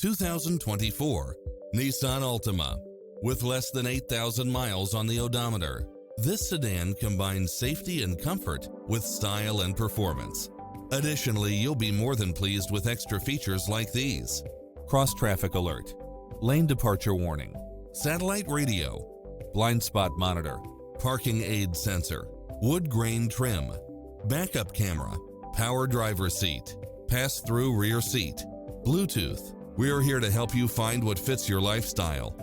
2024 Nissan Altima. With less than 8,000 miles on the odometer, this sedan combines safety and comfort with style and performance. Additionally, you'll be more than pleased with extra features like these: cross-traffic alert, lane departure warning, satellite radio, blind spot monitor, parking aid sensor, wood grain trim, backup camera, power driver seat, pass-through rear seat, Bluetooth. We're here to help you find what fits your lifestyle.